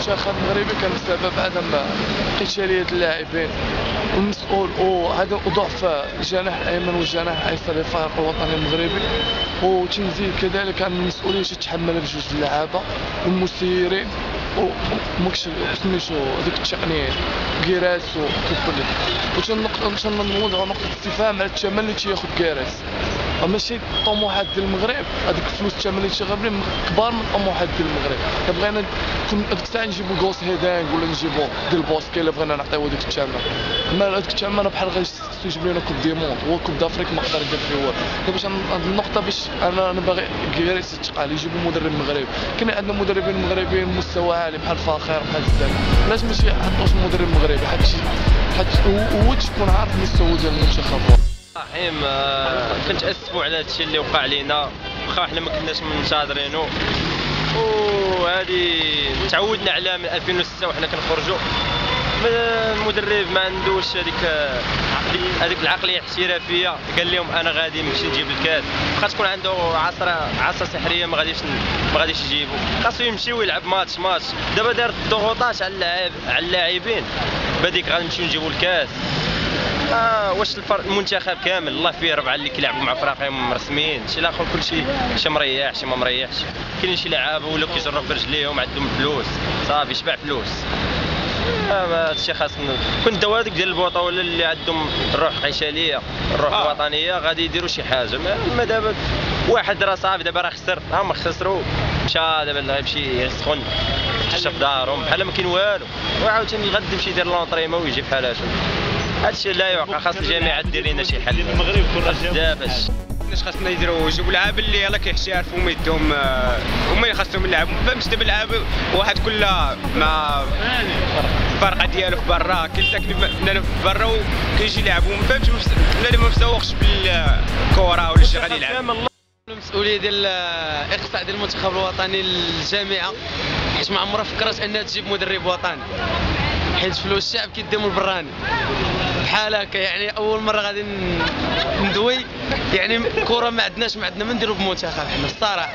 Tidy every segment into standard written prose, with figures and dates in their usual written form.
المنتخب المغربي كان بسبب عدم قتالية اللاعبين والمسؤول وهذا ضعف الجناح الايمن والجناح الايسر للفريق الوطني المغربي، وتنزيد كذلك عن المسؤوليه تتحمل بجوج اللعابه والمسيرين وماكش سميتو هذيك التقنيين كيراس وكوبولي، وتنوضعوا نقطه استفهام على الثمن اللي تياخذ كيراس. ماشي الطموحات ديال المغرب هذيك الفلوس الثمن اللي تيغبرين كبار من الطموحات ديال المغرب. بغينا هذيك الساعه نجيبو غوس هيدانغ ولا نجيبو ديال بوسكي الا بغينا نعطيو هذيك الثمن، اما هذيك الثمن بحال غيجيب لنا كوب دي موند، هو كوب دافريك ما قدر يدير فيه والو. باش هاد النقطه باش انا باغي كيراس يتقال يجيبو مدرب مغربي. كاين عندنا مدربين مغربيين مستوى عالي بحال فاخر بحال الزاك، علاش ماشي يحطوش مدرب مغربي حيت هو تكون عارف المستوى ديال المنتخب. رحيم كنتاسفوا على هادشي اللي وقع لينا، واخا حنا ما كناش منتظرينو، وهادي تعودنا على من 2006 وحنا كنخرجوا. المدرب ما عندوش هذيك العقليه الاحترافيه، قال لهم انا غادي نمشي نجيب الكاس، واخا تكون عنده عصا سحريه ما غاديش يجيبو، خاصو يمشي ويلعب ماتش. دابا دار الضغوطات على اللاعبين بديك غادي نمشيو نجيبو الكاس. واش المنتخب كامل الله فيه 4 اللي كيلعبوا مع فريقهم رسميين، شي الاخر كلشي مريح شي ما مريحش. كاينين شي لعابه ولاو كيجروا برجليهم عندهم فلوس صافي شبع فلوس. هادشي خاص كنت هذيك ديال البطوله اللي عندهم الروح القتاليه الروح الوطنيه غادي يديروا شي حاجه. ما دابا واحد راه صافي دابا راه خسر، هما خسروا مشى دابا غيمشي يسخن يتمشى في دارهم بحال ما كاين والو، وعاوتاني غادي يمشي يدير لونطريمون ويجي بحال هادشي. هادشي لا يعقل، خاص الجامعه دير لنا شي حل. المغرب كل دابا علاش خاصنا يجيبوا لعاب اللي يلاه كيحترفوا وما يدوهم هما اللي خاصهم يلعبوا. ما فهمتش دابا اللعاب واحد كل مع الفرقه ديالو في برا كيساكن في برا وكيجي يلعبوا. ما فهمتش بنادم ما مسوقش بالكره ولا شي غادي يلعب. المسؤوليه ديال الاقصاء ديال المنتخب الوطني للجامعه، حيت ما عمرها فكرت انها تجيب مدرب وطني، حيت فلوس الشعب كيديهم البراني بحال هكا. يعني اول مره غادي ندوي يعني كره ما عندنا ما نديرو بمنتخب حنا الصراحه.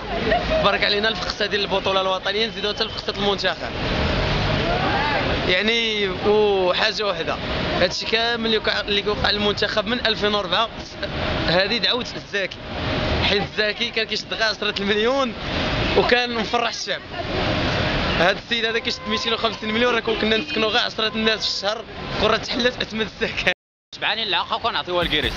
بارك علينا الفقصه ديال البطوله الوطنيه نزيدو حتى لفقصه المنتخب. يعني وحاجه واحده، هادشي كامل اللي وقع للمنتخب من 2004 هذه دعوه الزاكي، حيت الزاكي كان كيشد غير 10 المليون وكان مفرح الشعب. هذا السيد هذا كيشد 250 مليون، راه كنا نسكنوا غير 10 الناس في الشهر كره تحلات اثمن السكن. شبعانين العاقه وكنعطيوها لكيريس.